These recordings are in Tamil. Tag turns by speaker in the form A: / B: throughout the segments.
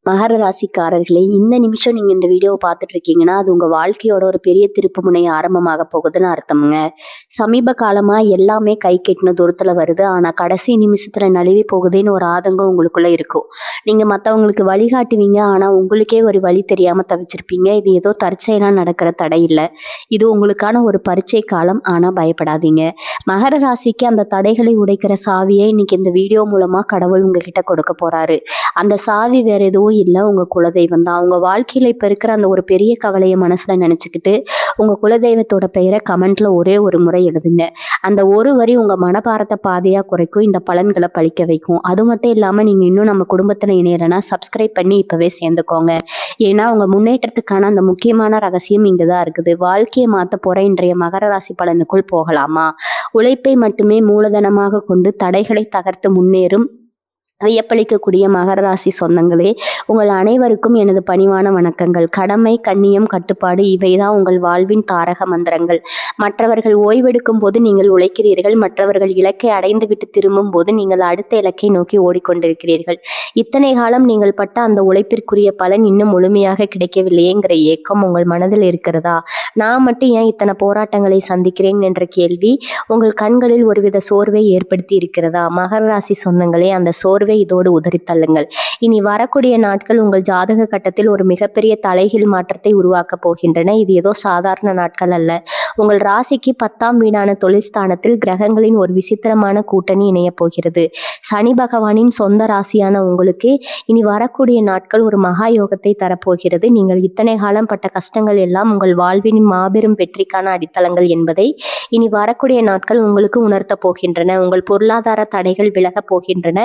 A: மகர ராசிக்காரர்களே, இந்த நிமிஷம் நீங்க இந்த வீடியோவை பார்த்துட்டு இருக்கீங்கன்னா, அது உங்க வாழ்க்கையோட ஒரு பெரிய திருப்புமுனை ஆரம்பமாக போகுதுன்னு அர்த்தம்ங்க. சமீப காலமா எல்லாமே கை கெட்டின தூரத்துல வருது. ஆனா கடைசி நிமிஷத்துல நழுவி போகுதேன்னு ஒரு ஆதங்கம் உங்களுக்குள்ள இருக்கும். நீங்க மத்தவங்களுக்கு வழிகாட்டுவீங்க. ஆனா உங்களுக்கே ஒரு வழி தெரியாம தவிச்சிருப்பீங்க. இது ஏதோ தற்செயலா நடக்கிற தடை இல்ல. இது உங்களுக்கான ஒரு பரீட்சை காலம். ஆனா பயப்படாதீங்க. மகர ராசிக்கு அந்த தடைகளை உடைக்கிற சாவியை இன்னைக்கு இந்த வீடியோ மூலமா கடவுள் உங்ககிட்ட கொடுக்க போறாரு. அந்த சாவி வேற எதுவும் இல்ல, உங்க குலதெய்வம் தான். உங்க வாழ்க்கையில இப்ப இருக்கிற அந்த ஒரு பெரிய கவலைய மனசுல நினைச்சுக்கிட்டு உங்க குலதெய்வத்தோட பெயரை கமெண்ட்ல ஒரே ஒரு முறை எழுதுங்க. அந்த ஒரு வரி உங்க மனபாரத்தை பாதையா குறைக்கும், இந்த பலன்களை பழிக்க வைக்கும். அது மட்டும் இல்லாம நீங்க இன்னும் நம்ம குடும்பத்துல இணையலைன்னா சப்ஸ்கிரைப் பண்ணி இப்பவே சேர்ந்துக்கோங்க. ஏன்னா உங்க முன்னேற்றத்துக்கான அந்த முக்கியமான ரகசியம் இங்கதான் இருக்குது. வாழ்க்கையை மாத்த போற இன்றைய மகர ராசி பலனுக்குள் போகலாமா? உழைப்பை மட்டுமே மூலதனமாக கொண்டு தடைகளை தகர்த்து முன்னேறும் வியப்பளிக்கக்கூடிய மகர ராசி சொந்தங்களே, உங்கள் அனைவருக்கும் எனது பணிவான வணக்கங்கள். கடமை, கண்ணியம், கட்டுப்பாடு இவைதான் உங்கள் வாழ்வின் தாரக மந்திரங்கள். மற்றவர்கள் ஓய்வெடுக்கும் போது நீங்கள் உழைக்கிறீர்கள். மற்றவர்கள் இலக்கை அடைந்து விட்டு திரும்பும் போது நீங்கள் அடுத்த இலக்கை நோக்கி ஓடிக்கொண்டிருக்கிறீர்கள். இத்தனை காலம் நீங்கள் பட்ட அந்த உழைப்பிற்குரிய பலன் இன்னும் முழுமையாக கிடைக்கவில்லையேங்கிற ஏக்கம் உங்கள் மனதில் இருக்கிறதா? நான் மட்டும் ஏன் இத்தனை போராட்டங்களை சந்திக்கிறேன் என்ற கேள்வி உங்கள் கண்களில் ஒருவித சோர்வை ஏற்படுத்தி இருக்கிறதா? மகர ராசி சொந்தங்களே, அந்த சோர்வை இதோடு உதறி தள்ளுங்கள். இனி வரக்கூடிய நாட்கள் உங்கள் ஜாதக கட்டத்தில் ஒரு மிகப்பெரிய தலைகீழ் மாற்றத்தை உருவாக்க போகின்றன. இது ஏதோ சாதாரண நாட்கள் அல்ல. உங்கள் ராசிக்கு 10ஆம் வீடான தொழில் ஸ்தானத்தில் கிரகங்களின் ஒரு விசித்திரமான கூட்டணி இணைய போகிறது. சனி பகவானின் சொந்த ராசியான உங்களுக்கு இனி வரக்கூடிய நாட்கள் ஒரு மகா யோகத்தை தரப்போகிறது. நீங்கள் இத்தனை காலம் பட்ட கஷ்டங்கள் எல்லாம் உங்கள் வாழ்வின் மாபெரும் வெற்றிக்கான அடித்தளங்கள் என்பதை இனி வரக்கூடிய நாட்கள் உங்களுக்கு உணர்த்த போகின்றன. உங்கள் பொருளாதார தடைகள் விலகப் போகின்றன.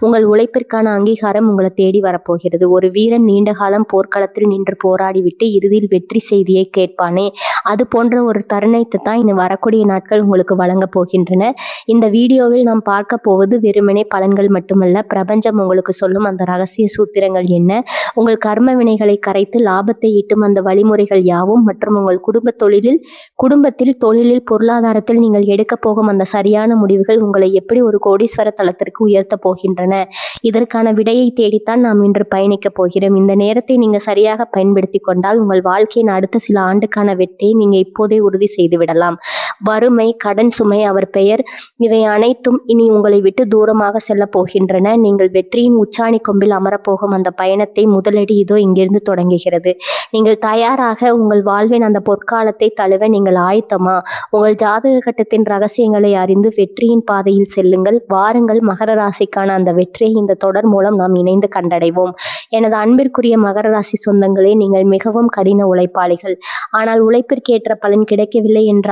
A: உங்கள் உழைப்பிற்கான அங்கீகாரம் உங்களை தேடி வரப்போகிறது. ஒரு வீரன் நீண்ட காலம் போர்க்களத்தில் நின்று போராடிவிட்டு இறுதியில் வெற்றி செய்தியை கேட்பானே, அது போன்ற ஒரு தருணத்தை தான் இனி வரக்கூடிய நாட்கள் உங்களுக்கு வழங்க போகின்றன. இந்த வீடியோவில் நாம் பார்க்க போவது வெறுமனே பலன்கள் மட்டுமல்ல, பிரபஞ்சம் உங்களுக்கு சொல்லும் அந்த ரகசிய சூத்திரங்கள் என்ன, உங்கள் கர்ம வினைகளை கரைத்து லாபத்தை ஈட்டும் அந்த வழிமுறைகள் யாவும், மற்றும் உங்கள் குடும்பத்தில் தொழிலில் பொருளாதாரத்தில் நீங்கள் எடுக்க போகும் அந்த சரியான முடிவுகள் உங்களை எப்படி ஒரு கோடீஸ்வர தளத்திற்கு உயர்த்த போகின்றன. இதற்கான விடையை தேடித்தான் நாம் இன்று பயணிக்க போகிறோம். இந்த நேரத்தை நீங்க சரியாக பயன்படுத்தி கொண்டால் உங்கள் வாழ்க்கையின் அடுத்த சில ஆண்டுக்கான வெற்றியை நீங்க இப்போதே உறுதி செய்து விடலாம். வறுமை, கடன் சுமை, அவர் பெயர் இவை அனைத்தும் இனி உங்களை விட்டு தூரமாக செல்ல போகின்றன. நீங்கள் வெற்றியின் உச்சாணி கொம்பில் அமரப்போகும் அந்த பயணத்தை முதலடி இதோ இங்கிருந்து தொடங்குகிறது. நீங்கள் தயாராக உங்கள் வாழ்வின் அந்த பொற்காலத்தை தழுவ நீங்கள் ஆயத்தமா? உங்கள் ஜாதக கட்டத்தின் ரகசியங்களை அறிந்து வெற்றியின் பாதையில் செல்லுங்கள். வாருங்கள், மகர ராசிக்கான அந்த வெற்றியை இந்த தொடர் மூலம் நாம் இணைந்து கண்டடைவோம். எனது அன்பிற்குரிய மகர ராசி சொந்தங்களே, நீங்கள் மிகவும் கடின உழைப்பாளிகள். ஆனால் உழைப்பிற்கேற்ற பலன் கிடைக்கவில்லை என்ற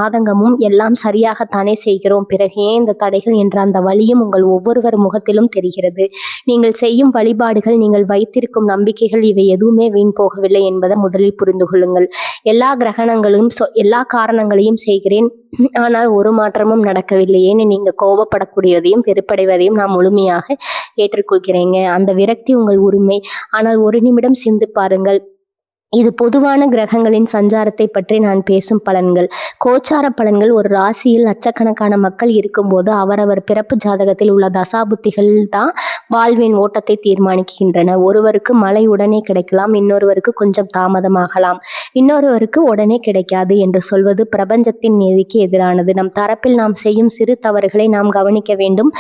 A: ஆதங்கமும், எல்லாம் சரியாகத்தானே செய்கிறோம், பிறகு ஏன் இந்த தடைகள் என்ற அந்த வலியும் உங்கள் ஒவ்வொருவர் முகத்திலும் தெரிகிறது. நீங்கள் செய்யும் வழிபாடுகள், நீங்கள் வைத்திருக்கும் நம்பிக்கைகள் இவை எதுவுமே வீண் போகவில்லை என்பதை முதலில் புரிந்து கொள்ளுங்கள். எல்லா காரணங்களையும் செய்கிறேன், ஆனால் ஒரு மாற்றமும் நடக்கவில்லையேன்னு நீங்க கோபப்படக்கூடியதையும் வெறுப்படைவதையும் நான் முழுமையாக ஏற்றுக்கொள்கிறேங்க. அந்த விரக்தி உங்கள் உரிமை. ஆனால் ஒரு நிமிடம் சிந்தித்து பாருங்கள். இது பொதுவான கிரகங்களின் சஞ்சாரத்தை பற்றி நான் பேசும் பலன்கள். கோச்சார பலன்கள் ஒரு ராசியில் லட்சக்கணக்கான மக்கள் இருக்கும்போது அவரவர் பிறப்பு ஜாதகத்தில் உள்ள தசாபுத்திகள் தான் வாழ்வின் ஓட்டத்தை தீர்மானிக்கின்றன. ஒருவருக்கு மழை உடனே கிடைக்கலாம், இன்னொருவருக்கு கொஞ்சம் தாமதமாகலாம், இன்னொருவருக்கு உடனே கிடைக்காது என்று சொல்வது பிரபஞ்சத்தின் நீதிக்கு எதிரானது. நம் தரப்பில் நாம் செய்யும் சிறு தவறுகளை நாம் கவனிக்க வேண்டும்.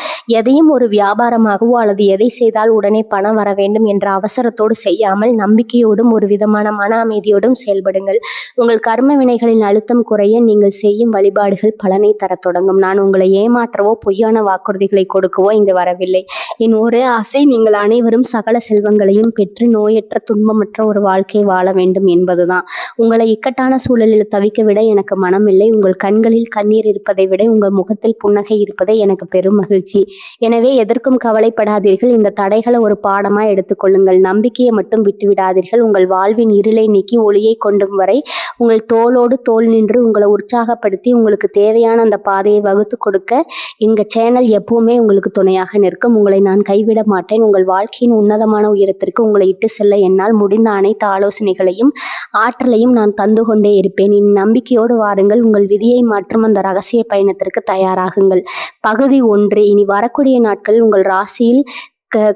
A: எதையும் ஒரு வியாபாரமாகவோ அல்லது எதை செய்தால் உடனே பணம் வர வேண்டும் என்ற அவசரத்தோடு செய்யாமல் நம்பிக்கையோடும் ஒரு விதமான மன அமைதியோடும் செயல்படுங்கள். உங்கள் கர்ம வினைகளின் அழுத்தம் குறைய நீங்கள் செய்யும் வழிபாடுகள் பலனை தர தொடங்கும். நான் உங்களை ஏமாற்றவோ பொய்யான வாக்குறுதிகளை கொடுக்கவோ இங்கு வரவில்லை. என் ஒரே ஆசை, நீங்கள் அனைவரும் சகல செல்வங்களையும் பெற்று நோயற்ற துன்பமற்ற ஒரு வாழ்க்கை வாழ வேண்டும் என்பதுதான். உங்களை இக்கட்டான சூழலில் தவிக்க விட எனக்கு மனமில்லை. உங்கள் கண்களில் கண்ணீர் இருப்பதை விட உங்கள் முகத்தில் புன்னகை இருப்பதை எனக்கு பெரும் மகிழ்ச்சி. எனவே எதற்கும் கவலைப்படாதீர்கள். இந்த தடைகளை ஒரு பாடமா எடுத்துக்கொள்ளுங்கள். நம்பிக்கையை மட்டும் விட்டுவிடாதீர்கள். உங்கள் வாழ்வின் இருளை நீக்கி ஒளியை கொண்டும் வரை உங்கள் தோளோடு தோள் நின்று உங்களை உற்சாகப்படுத்தி உங்களுக்கு தேவையான அந்த பாதையை வகுத்து கொடுக்க எங்க சேனல் எப்பவுமே உங்களுக்கு துணையாக நிற்கும். உங்களை நான் கைவிட மாட்டேன். உங்கள் வாழ்க்கையின் உன்னதமான உயரத்திற்கு உங்களை இட்டு செல்ல என்னால் முடிந்த அனைத்து ஆலோசனைகளையும் ஆற்றலையும் நான் தந்து கொண்டே இருப்பேன். நம்பிக்கையோடு வாருங்கள். உங்கள் விதியை மாற்றும் அந்த ரகசிய பயணத்திற்கு தயாராகுங்கள். பகுதி 1. இனி வரக்கூடிய நாட்கள் உங்கள் ராசியில்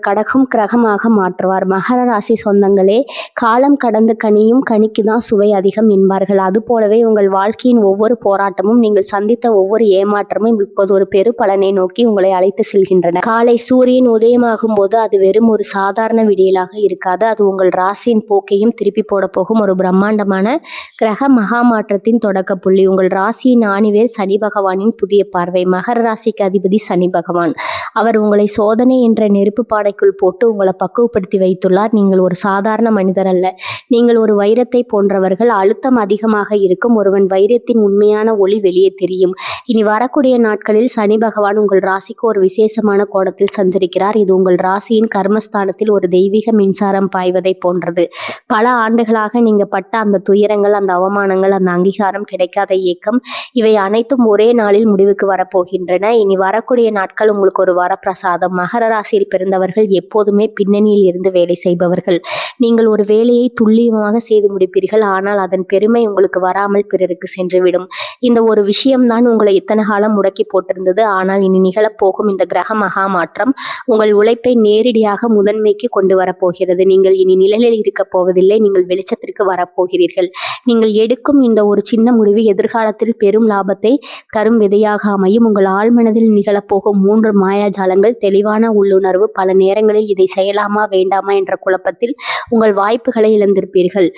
A: கடகம் கிரகமாக மாற்றுவார். மகர ராசி சொந்தங்களே, காலம் கடந்த கனியும் கனிக்கு தான் சுவை அதிகம் என்பார்கள். அதுபோலவே உங்கள் வாழ்க்கையின் ஒவ்வொரு போராட்டமும், நீங்கள் சந்தித்த ஒவ்வொரு ஏமாற்றமும் இப்போது ஒரு பெரு பலனை நோக்கி உங்களை அழைத்து செல்கின்றன. காலை சூரியன் உதயமாகும் போது அது வெறும் ஒரு சாதாரண விடியலாக இருக்காது. அது உங்கள் ராசியின் போக்கையும் திருப்பி போட போகும் ஒரு பிரம்மாண்டமான கிரக மகா மாற்றத்தின் தொடக்க புள்ளி. உங்கள் ராசியின் ஆணிவேர் சனி பகவானின் புதிய பார்வை. மகர ராசிக்கு அதிபதி சனி பகவான். அவர் உங்களை சோதனை என்ற நெருப்பு பானைக்குள் போட்டு உங்களை பக்குவப்படுத்தி வைத்துள்ளார். நீங்கள் ஒரு சாதாரண மனிதர் அல்ல. நீங்கள் ஒரு வைரத்தை போன்றவர்கள். அழுத்தம் அதிகமாக இருக்கும் ஒருவன் வைரத்தின் உண்மையான ஒளி வெளியே தெரியும். இனி வரக்கூடிய நாட்களில் சனி பகவான் உங்கள் ராசிக்கு ஒரு விசேஷமான கோணத்தில் சஞ்சரிக்கிறார். இது உங்கள் ராசியின் கர்மஸ்தானத்தில் ஒரு தெய்வீக மின்சாரம் பாய்வதை போன்றது. பல ஆண்டுகளாக நீங்க பட்ட அந்த துயரங்கள், அந்த அவமானங்கள், அந்த அங்கீகாரம், கிடைக்காத ஏக்கம், இவை அனைத்தும் ஒரே நாளில் முடிவுக்கு வரப்போகின்றன. இனி வரக்கூடிய நாட்கள் உங்களுக்கு ஒரு வரப்பிரசாதம். மகர ராசியில் பிறந்தவர்கள் எப்போதுமே பின்னணியில் இருந்து வேலை செய்பவர்கள். நீங்கள் ஒரு வேலையை துல்லியமாக செய்து முடிப்பீர்கள். ஆனால் அதன் பெருமை உங்களுக்கு வராமல் பிறருக்கு சென்றுவிடும். இந்த ஒரு விஷயம்தான் உங்களை இத்தனை காலம் முடக்கி போட்டிருந்தது. ஆனால் இனி நிகழப்போகும் இந்த கிரக மகா மாற்றம் உங்கள் உழைப்பை நேரடியாக முதன்மைக்கு கொண்டு வரப்போகிறது. நீங்கள் இனி நிழலில் இருக்க போவதில்லை. நீங்கள் வெளிச்சத்திற்கு வரப்போகிறீர்கள். நீங்கள் எடுக்கும் இந்த ஒரு சின்ன முடிவு எதிர்காலத்தில் பெரும் லாபத்தை தரும் விதையாக அமையும். உங்கள் ஆழ்மனதில் நிகழப்போகும் 3 மாயாஜாலங்கள், தெளிவான உள்ளுணர்வு. பல நேரங்களில் இதை செய்யலாமா வேண்டாமா என்ற குழப்பத்தில் உங்கள் வாய்ப்புகளை இழந்திருப்பீர்கள்.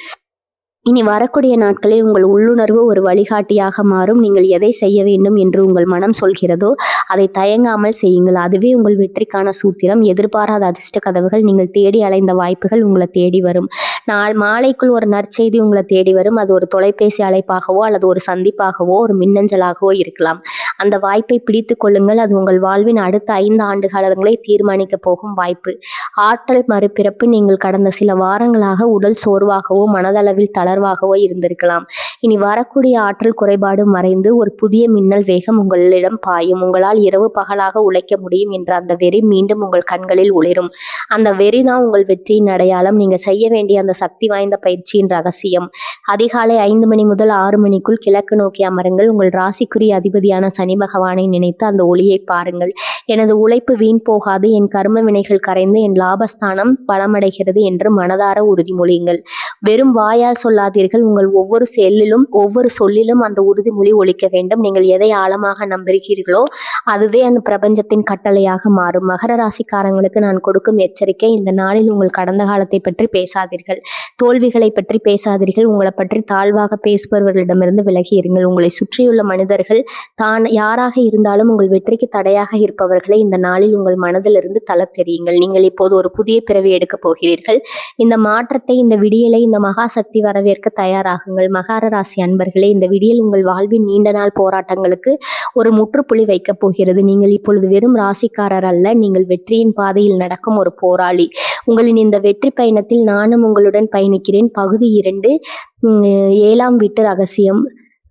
A: இனி வரக்கூடிய நாட்களில் உங்கள் உள்ளுணர்வு ஒரு வழிகாட்டியாக மாறும். நீங்கள் எதை செய்ய வேண்டும் என்று உங்கள் மனம் சொல்கிறதோ அதை தயங்காமல் செய்யுங்கள். அதுவே உங்கள் வெற்றிக்கான சூத்திரம். எதிர்பாராத அதிர்ஷ்ட கதவுகள், நீங்கள் தேடி அலைந்த வாய்ப்புகள் உங்களை தேடி வரும். நாள் மாலைக்குள் ஒரு நற்செய்தி உங்களை தேடி வரும். அது ஒரு தொலைபேசி அழைப்பாகவோ அல்லது ஒரு சந்திப்பாகவோ ஒரு மின்னஞ்சலாகவோ இருக்கலாம். அந்த வாய்ப்பை பிடித்து கொள்ளுங்கள். அது உங்கள் வாழ்வின் அடுத்த 5 ஆண்டு காலங்களை தீர்மானிக்க போகும் வாய்ப்பு. ஆற்றல் மறுபிறப்பு. நீங்கள் கடந்த சில வாரங்களாக உடல் சோர்வாகவோ மனதளவில் தளர்வாகவோ இருந்திருக்கலாம். இனி வரக்கூடிய ஆற்றல் குறைபாடு மறைந்து ஒரு புதிய மின்னல் வேகம் உங்களிடம் பாயும். உங்களால் இரவு பகலாக உழைக்க முடியும் என்ற அந்த வெறி மீண்டும் உங்கள் கண்களில் ஒளிரும். அந்த வெறி தான் உங்கள் வெற்றியின் அடையாளம். நீங்கள் செய்ய வேண்டிய அந்த சக்தி வாய்ந்த பயிற்சியின் ரகசியம். அதிகாலை 5 மணி முதல் 6 மணிக்குள் கிழக்கு நோக்கி அமருங்கள். உங்கள் ராசிக்குரிய அதிபதியான சனி பகவானை நினைத்து அந்த ஒளியை பாருங்கள். எனது உழைப்பு வீண் போகாது, என் கர்ம வினைகள் கரைந்து என் லாபஸ்தானம் பலமடைகிறது என்று மனதார உறுதிமொழியுங்கள். வெறும் வாயால் சொல்லாதீர்கள். உங்கள் ஒவ்வொரு செல்லிலும் ஒவ்வொரு சொல்லிலும் அந்த உறுதிமொழி ஒலிக்க வேண்டும். நீங்கள் எதை ஆழமாக நம்புகிறீர்களோ அதுவே அந்த பிரபஞ்சத்தின் கட்டளையாக மாறும். மகர ராசிக்காரங்களுக்கு நான் கொடுக்கும் எச்சரிக்கை: இந்த நாளில் உங்கள் கடந்த காலத்தை பற்றி பேசாதீர்கள். தோல்விகளை பற்றி பேசாதீர்கள். உங்களை பற்றி தாழ்வாக பேசுபவர்களிடமிருந்து விலகி இருங்கள். உங்களை சுற்றியுள்ள மனிதர்கள் தான் யாராக இருந்தாலும் உங்கள் வெற்றிக்கு தடையாக இருப்பவர்களை இந்த நாளில் உங்கள் மனதிலிருந்து தளர்த்தெறியுங்கள். நீங்கள் இப்போது ஒரு புதிய பிறவி எடுக்கப் போகிறீர்கள். இந்த மாற்றத்தை, இந்த விடியலை, இந்த மகா சக்தி வரவேற்க தயாராகுங்கள். மகர ராசி அன்பர்களே, இந்த விடியல் உங்கள் வாழ்வின் நீண்ட நாள் போராட்டங்களுக்கு ஒரு முற்றுப்புள்ளி வைக்கப் போகிறது. நீங்கள் இப்பொழுது வெறும் ராசிக்காரர் அல்ல, நீங்கள் வெற்றியின் பாதையில் நடக்கும் ஒரு போராளி. உங்களின் இந்த வெற்றி பயணத்தில் நானும் உங்களுடன் பயணிக்கிறேன். பகுதி 2, 7ஆம் வீட்டு ரகசியம்.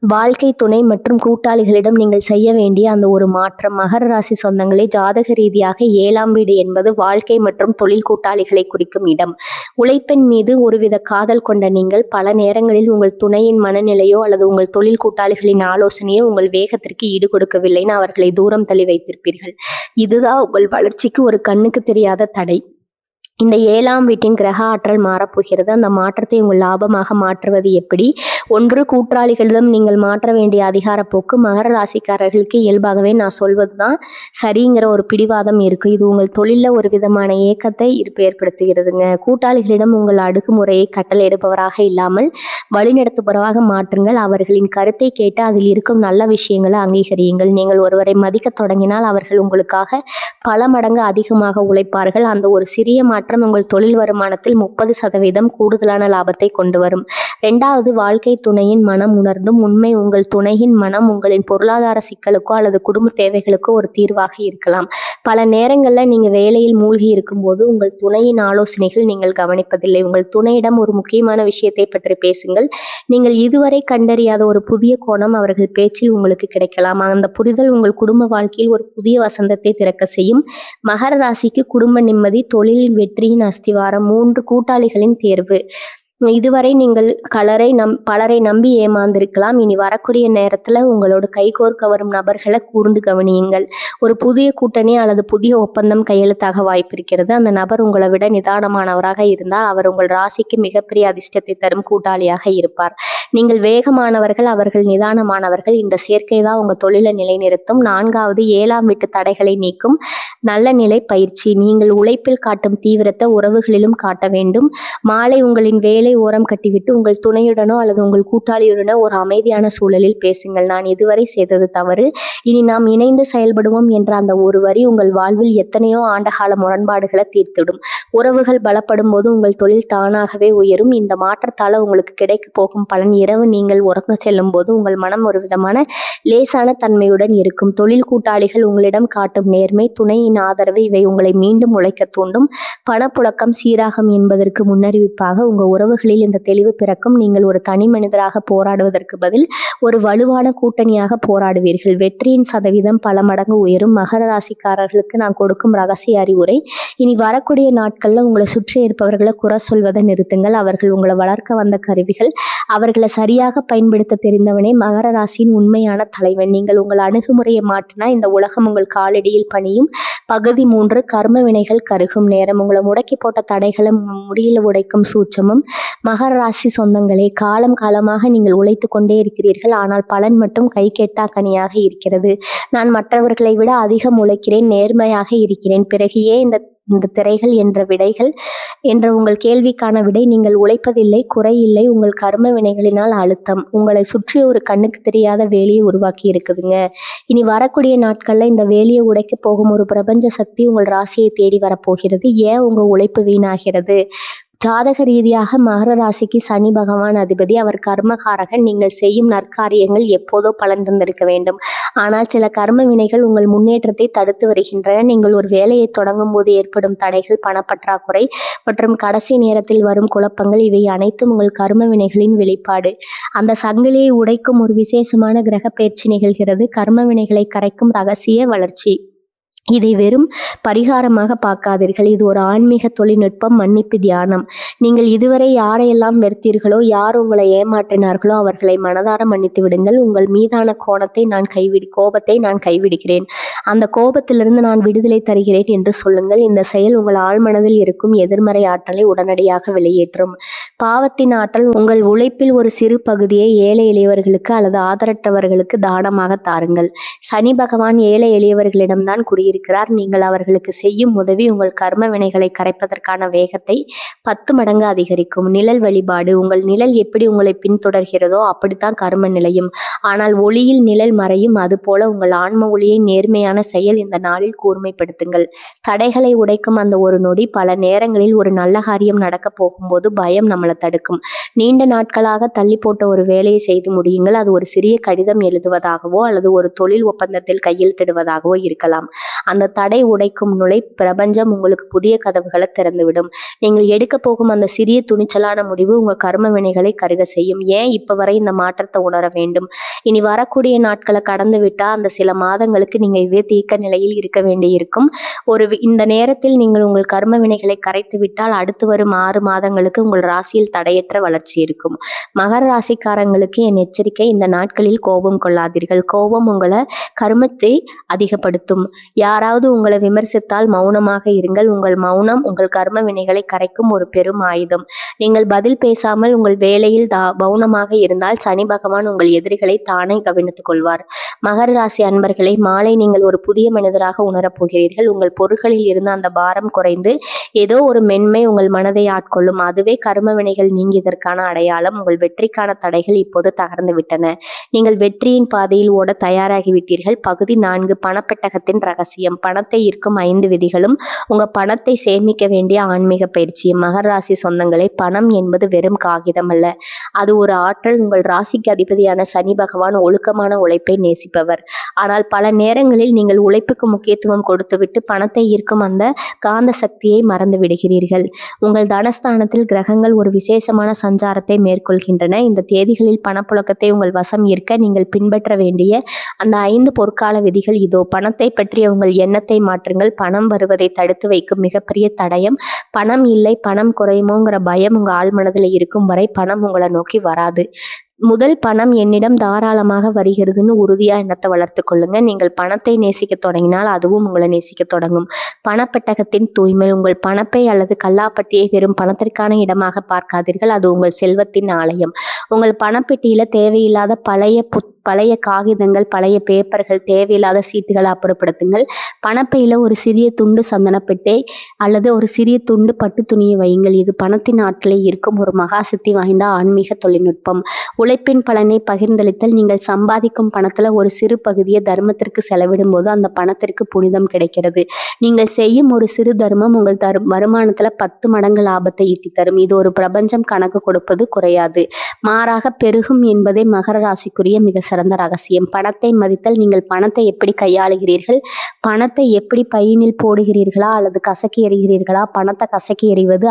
A: வாழ்க்கை துணை மற்றும் கூட்டாளிகளிடம் நீங்கள் செய்ய வேண்டிய அந்த ஒரு மாற்றம். மகர ராசி சொந்தங்களே, ஜாதக ரீதியாக 7ஆம் வீடு என்பது வாழ்க்கை மற்றும் தொழில் கூட்டாளிகளை குறிக்கும் இடம். உழைப்பின் மீது ஒருவித காதல் கொண்ட நீங்கள் பல நேரங்களில் உங்கள் துணையின் மனநிலையோ அல்லது உங்கள் தொழில் கூட்டாளிகளின் ஆலோசனையோ உங்கள் வேகத்திற்கு ஈடு கொடுக்கவில்லைன்னு அவர்களை தூரம் தள்ளி வைத்திருப்பீர்கள். இதுதான் உங்கள் வளர்ச்சிக்கு ஒரு கண்ணுக்கு தெரியாத தடை. இந்த 7ஆம் வீட்டின் கிரக ஆற்றல் மாறப்போகிறது. அந்த மாற்றத்தை உங்கள் லாபமாக மாற்றுவது எப்படி? 1, கூட்டாளிகளிடம் நீங்கள் மாற்ற வேண்டிய அதிகார போக்கு. மகர ராசிக்காரர்களுக்கு இயல்பாகவே நான் சொல்வது தான் சரிங்கிற ஒரு பிடிவாதம் இருக்குது. இது உங்கள் தொழிலில் ஒரு விதமான ஏக்கத்தை ஏற்படுத்துகிறதுங்க. கூட்டாளிகளிடம் உங்கள் அடக்குமுறையை கட்டளையிடுபவராக இல்லாமல் வழிநடத்துபவராக மாற்றுங்கள். அவர்களின் கருத்தை கேட்டு அதில் இருக்கும் நல்ல விஷயங்களை அங்கீகரியுங்கள். நீங்கள் ஒருவரை மதிக்க தொடங்கினால் அவர்கள் உங்களுக்காக பல மடங்கு அதிகமாக உழைப்பார்கள். அந்த ஒரு சிறிய மாற்றம் உங்கள் தொழில் வருமானத்தில் 30% கூடுதலான லாபத்தை கொண்டு வரும். 2வது, வாழ்க்கை துணையின் மனம் உணர்ந்தும் உண்மை. உங்கள் துணையின் மனம் உங்களின் பொருளாதார சிக்கலுக்கோ அல்லது குடும்ப தேவைகளுக்கோ ஒரு தீர்வாக இருக்கலாம். பல நேரங்களில் நீங்கள் வேலையில் மூழ்கி இருக்கும்போது உங்கள் துணையின் ஆலோசனைகள் நீங்கள் கவனிப்பதில்லை. உங்கள் துணையிடம் ஒரு முக்கியமான விஷயத்தை பற்றி பேசுங்கள். நீங்கள் இதுவரை கண்டறியாத ஒரு புதிய கோணம் அவர்கள் பேச்சில் உங்களுக்கு கிடைக்கலாம். அந்த புரிதல் உங்கள் குடும்ப வாழ்க்கையில் ஒரு புதிய வசந்தத்தை திறக்க செய்யும். மகர ராசிக்கு குடும்ப நிம்மதி, தொழிலின் வெற்றியின் அஸ்திவாரம். 3, கூட்டாளிகளின் தேர்வு. இதுவரை நீங்கள் பலரை நம்பி ஏமாந்திருக்கலாம். இனி வரக்கூடிய நேரத்துல உங்களோட கைகோர்க்க வரும் நபர்களை கூர்ந்து கவனியுங்கள். ஒரு புதிய கூட்டணி அல்லது புதிய ஒப்பந்தம் கையெழுத்தாக வாய்ப்பிருக்கிறது. அந்த நபர் உங்களை விட நிதானமானவராக இருந்தால் அவர் உங்கள் ராசிக்கு மிகப்பெரிய அதிர்ஷ்டத்தை தரும் கூட்டாளியாக இருப்பார். நீங்கள் வேகமானவர்கள், அவர்கள் நிதானமானவர்கள். இந்த சேர்க்கை தான் உங்க தொழிலை நிலைநிறுத்தும். 4வது 7ஆம் வீட்டு தடைகளை நீக்கும் நல்ல நிலை பயிற்சி. நீங்கள் உழைப்பில் காட்டும் தீவிரத்தை உறவுகளிலும் காட்ட வேண்டும். மாலை உங்களின் வேலை ஓரம் கட்டிவிட்டு உங்கள் துணையுடனோ அல்லது உங்கள் கூட்டாளியுடனோ ஒரு அமைதியான சூழலில் பேசுங்கள். நான் இதுவரை செய்தது தவறு, இனி நாம் இணைந்து செயல்படுவோம் என்ற அந்த ஒரு வரி உங்கள் வாழ்வில் எத்தனையோ ஆண்டகால முரண்பாடுகளை தீர்த்திடும். உறவுகள் பலப்படும் போது உங்கள் தொழில் தானாகவே உயரும். இந்த மாற்றத்தால உங்களுக்கு கிடைக்க போகும் பலன் இரவு நீங்கள் உறங்க செல்லும் போது உங்கள் மனம் ஒரு விதமான லேசான தன்மையுடன் இருக்கும். தொழில் கூட்டாளிகள் உங்களிடம் காட்டும் நேர்மை, துணையின் ஆதரவு இவை உங்களை மீண்டும் உழைக்க தூண்டும். பணப்புழக்கம் சீராகும் என்பதற்கு முன்னறிவிப்பாக உங்க உறவுகளில் இந்த தெளிவு பிறக்கும். நீங்கள் ஒரு தனி மனிதராக போராடுவதற்கு பதில் ஒரு வலுவான கூட்டணியாக போராடுவீர்கள். வெற்றியின் சதவீதம் பல மடங்கு உயரும். மகர ராசிக்காரர்களுக்கு நான் கொடுக்கும் ரகசிய அறிவுரை: இனி வரக்கூடிய நாட்கள்ல உங்களை சுற்றி இருப்பவர்களை குறை சொல்வதை நிறுத்துங்கள். அவர்கள் உங்களை வளர்க்க வந்த கருவிகள். அவர்களை சரியாக பயன்படுத்த தெரிந்தவனே மகர ராசியின் உண்மையான தலைவன். நீங்கள் உங்கள் அணுகுமுறையை மாற்றினா இந்த உலகம் உங்கள் காலடியில் பணியும். பகுதி 3 கர்ம வினைகள் கருகும் நேரம். உங்களை முடக்கி போட்ட தடைகளை முடியில் உடைக்கும் சூட்சமும். மகர ராசி சொந்தங்களே, காலம் காலமாக நீங்கள் உழைத்து கொண்டே இருக்கிறீர்கள். ஆனால் பலன் மட்டும் கை கெட்டா கனியாக இருக்கிறது. நான் மற்றவர்களை விட அதிகம் உழைக்கிறேன், நேர்மையாக இருக்கிறேன், பிறகு ஏன் இந்த திரைகள் என்ற உங்கள் கேள்விக்கான விடை நீங்கள் உழைப்பதில்லை, குறையில்லை, உங்கள் கர்ம வினைகளினால் அழுத்தம். உங்களை சுற்றி ஒரு கண்ணுக்கு தெரியாத வேலியை உருவாக்கி இருக்குதுங்க. இனி வரக்கூடிய நாட்கள்ல இந்த வேலியை உடைக்க போகும் ஒரு பிரபஞ்ச சக்தி உங்கள் ராசியை தேடி வரப்போகிறது. ஏன் உங்க உழைப்பு வீணாகிறது? ஜாதக ரீதியாக மகர ராசிக்கு சனி பகவான் அதிபதி. அவர் கர்மகாரகன். நீங்கள் செய்யும் நற்காரியங்கள் எப்போதோ பலன் தந்திருக்க வேண்டும். ஆனால் சில கர்ம வினைகள் உங்கள் முன்னேற்றத்தை தடுத்து வருகின்றன. நீங்கள் ஒரு வேலையை தொடங்கும் போது ஏற்படும் தடைகள், பணப்பற்றாக்குறை மற்றும் கடைசி நேரத்தில் வரும் குழப்பங்கள் இவை அனைத்தும் உங்கள் கர்ம வினைகளின் வெளிப்பாடு. அந்த சங்கிலியை உடைக்கும் ஒரு விசேஷமான கிரக பயிற்சி நிகழ்கிறது. கர்ம வினைகளை கரைக்கும் ரகசிய வளர்ச்சி. இதை வெறும் பரிகாரமாக பார்க்காதீர்கள். இது ஒரு ஆன்மீக தொழில்நுட்பம், மன்னிப்பு தியானம். நீங்கள் இதுவரை யாரையெல்லாம் வெறுத்தீர்களோ, யார் உங்களை ஏமாற்றினார்களோ அவர்களை மனதார மன்னித்து விடுங்கள். உங்கள் மீதான கோபத்தை நான் கைவிடுகிறேன். அந்த கோபத்திலிருந்து நான் விடுதலை தருகிறேன் என்று சொல்லுங்கள். இந்த செயல் உங்கள் ஆழ்மனதில் இருக்கும் எதிர்மறை ஆற்றலை உடனடியாக வெளியேற்றும். பாவத்தின் ஆற்றல். உங்கள் உழைப்பில் ஒரு சிறு பகுதியை ஏழை எளியவர்களுக்கு அல்லது ஆதரவற்றவர்களுக்கு தானமாக தாருங்கள். சனி பகவான் ஏழை எளியவர்களிடம்தான் குடியிருக்கிறார். நீங்கள் அவர்களுக்கு செய்யும் உதவி உங்கள் கர்ம வினைகளை கரைப்பதற்கான வேகத்தை 10 மடங்கு அதிகரிக்கும். நிழல் வழிபாடு. உங்கள் நிழல் எப்படி உங்களை பின்தொடர்கிறதோ அப்படித்தான் கர்ம நிலையும். ஆனால் ஒளியில் நிழல் மறையும். அதுபோல உங்கள் ஆன்ம ஒளியை நேர்மையான செயல் இந்த நாளில் கூர்மைப்படுத்துங்கள். தடைகளை உடைக்கும் அந்த ஒரு நொடி. பல நேரங்களில் ஒரு நல்ல காரியம் நடக்க போகும்போது பயம் நம்மளை தடுக்கும். நீண்ட நாட்களாக தள்ளி போட்ட ஒரு வேலையை செய்து முடியுங்கள். அது ஒரு சிறிய கடிதம் எழுதுவதாகவோ அல்லது ஒரு தொழில் ஒப்பந்தத்தில் கையெழுத்திடுவதாகவோ இருக்கலாம். அந்த தடை உடைக்கும் நுழை பிரபஞ்சம் உங்களுக்கு புதிய கதவுகளை திறந்துவிடும். நீங்கள் எடுக்க போகும் அந்த சிறிய துணிச்சலான முடிவு உங்க கர்ம வினைகளை கருக செய்யும். ஏன் இப்ப வரை இந்த மாற்றத்தை உணர வேண்டும்? இனி வரக்கூடிய நாட்களை கடந்து விட்டா அந்த சில மாதங்களுக்கு நீங்க இதே தீர்க்க நிலையில் இருக்க வேண்டியிருக்கும். இந்த நேரத்தில் நீங்கள் உங்கள் கர்ம வினைகளை கரைத்து விட்டால் அடுத்து வரும் 6 மாதங்களுக்கு உங்கள் ராசியில் தடையற்ற வளர்ச்சி இருக்கும். மகர ராசிக்காரங்களுக்கு என் எச்சரிக்கை: இந்த நாட்களில் கோபம் கொள்ளாதீர்கள். கோபம் உங்களை கர்மத்தை அதிகப்படுத்தும். யாராவது உங்களை விமர்சித்தால் மௌனமாக இருங்கள். உங்கள் மௌனம் உங்கள் கர்ம வினைகளை கரைக்கும் ஒரு பெரும் ஆயுதம். நீங்கள் பதில் பேசாமல் உங்கள் வேலையில் மௌனமாக இருந்தால் சனி பகவான் உங்கள் எதிரிகளை தானே கவனித்துக் கொள்வார். மகர ராசி அன்பர்களை, மாலை நீங்கள் ஒரு புதிய மனிதராக உணரப்போகிறீர்கள். உங்கள் பொருட்களில் இருந்து அந்த பாரம் குறைந்து ஏதோ ஒரு மென்மை உங்கள் மனதை ஆட்கொள்ளும். அதுவே கர்ம வினைகள் நீங்கியதற்கான அடையாளம். உங்கள் வெற்றிக்கான தடைகள் இப்போது தகர்ந்து விட்டன. நீங்கள் வெற்றியின் பாதையில் ஓட தயாராகிவிட்டீர்கள். பகுதி 4 பணப்பெட்டகத்தின் ரகசியம். பணத்தை ஈர்க்கும் 5 விதிகளும் உங்க பணத்தை சேமிக்க வேண்டிய ஆன்மீக பயிற்சியும். மகர ராசி சொந்தங்களே, பணம் என்பது வெறும் காகிதம் அல்ல, அது ஒரு ஆற்றல். உங்கள் ராசிக்கு அதிபதியான சனி பகவான் ஒழுக்கமான உழைப்பை நேசிப்பவர். ஆனால் பல நேரங்களில் நீங்கள் உழைப்புக்கு முக்கியத்துவம் கொடுத்துவிட்டு பணத்தை ஈர்க்கும் அந்த காந்த சக்தியை மறந்து விடுகிறீர்கள். உங்கள் தனஸ்தானத்தில் கிரகங்கள் ஒரு விசேஷமான சஞ்சாரத்தை மேற்கொள்கின்றன. இந்த தேதிகளில் பணப்புழக்கத்தை உங்கள் வசம் ஈர்க்க நீங்கள் பின்பற்ற வேண்டிய அந்த 5 பொற்கால விதிகள் இதோ. பணத்தை பற்றிய உங்கள் எண்ணத்தை மாற்றுங்கள். பணம் வருவதை தடுத்து வைக்கும் மிகப்பெரிய தடயம் பணம் இல்லை, பணம் குறையுமோங்கிற பயம் உங்க ஆழ்மனதுல இருக்கும் வரை பணம் உங்களை நோக்கி வராது. முதல் பணம் என்னிடம் தாராளமாக வருகிறதுன்னு உறுதியா எண்ணத்தை வளர்த்து கொள்ளுங்க. நீங்கள் பணத்தை நேசிக்க தொடங்கினால் அதுவும் உங்களை நேசிக்க தொடங்கும். பணப்பெட்டகத்தின் தூய்மை. உங்கள் பணப்பை அல்லது கல்லாப்பட்டியை வெறும் பணத்திற்கான இடமாக பார்க்காதீர்கள். அது உங்கள் செல்வத்தின் ஆலயம். உங்கள் பணப்பெட்டியில தேவையில்லாத பழைய காகிதங்கள், பழைய பேப்பர்கள், தேவையில்லாத சீட்டுகளை அப்புறப்படுத்துங்கள். பணப்பையில ஒரு சிறிய துண்டு சந்தனப்பெட்டை அல்லது ஒரு சிறிய துண்டு பட்டு துணியை வையுங்கள். இது பணத்தின் ஆற்றலை ஈர்க்கும் ஒரு மகா சக்தி வாய்ந்த ஆன்மீக தொழில்நுட்பம். உழைப்பின் பலனை பகிர்ந்தளித்தல். நீங்கள் சம்பாதிக்கும் பணத்துல ஒரு சிறு பகுதியை தர்மத்திற்கு செலவிடும் போது அந்த பணத்திற்கு புனிதம் கிடைக்கிறது. நீங்கள் செய்யும் ஒரு சிறு தர்மம் உங்கள் வருமானத்துல 10 மடங்கு லாபத்தை ஈட்டி தரும். இது ஒரு பிரபஞ்சம் கணக்கு கொடுப்பது குறையாது, மாறாக பெருகும் என்பதே மகர ராசிக்குரிய மிக சிறந்த ரகசியம். பணத்தை மதித்தல். நீங்கள் பணத்தை எப்படி கையாளுகிறீர்கள்? பணத்தை எப்படி பையினில் போடுகிறீர்களா அல்லது கசக்கி எறிகிறீர்களா? பணத்தை கசக்கி எறிவது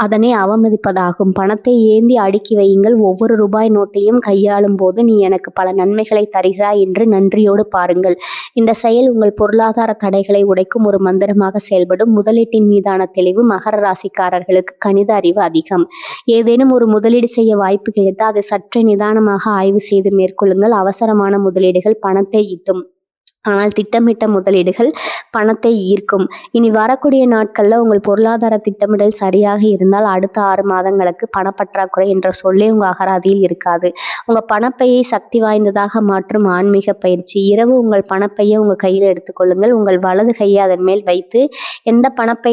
A: அதனை அவமதிப்பதாகும். பணத்தை ஏந்தி அடுக்கி வையுங்கள். ஒவ்வொரு ரூபாய் நோட்டையும் கையாளும் போது நீ எனக்கு பல நன்மைகளை தருகிறாய் என்று நன்றியோடு பாருங்கள். இந்த செயல் உங்கள் பொருளாதார தடைகளை உடைக்கும் ஒரு மந்திரமாக செயல்படும். முதலீட்டின் மீதான தெளிவு. மகர ராசிக்காரர்களுக்கு கணித அறிவு அதிகம். ஏதேனும் ஒரு முதலீடு செய்ய வாய்ப்பு கிடைத்தால் அதை சற்று நிதானமாக ஆய்வு செய்து மேற்கொள்ளுங்கள். அவசரமான முதலீடுகள் பணத்தை ஈட்டும், ஆனால் திட்டமிட்ட முதலீடுகள் பணத்தை ஈர்க்கும். இனி வரக்கூடிய நாட்கள்ல உங்கள் பொருளாதார திட்டமிடல் சரியாக இருந்தால் அடுத்த 6 மாதங்களுக்கு பணப்பற்றாக்குறை என்ற சொல்லே உங்க அகராதியில் இருக்காது. உங்க பணப்பையை சக்தி வாய்ந்ததாக மாற்றும் ஆன்மீக பயிற்சி. இரவு உங்கள் பணப்பையை உங்க கையில் எடுத்துக்கொள்ளுங்கள். உங்கள் வலது கையை அதன் மேல் வைத்து எந்த பணப்பை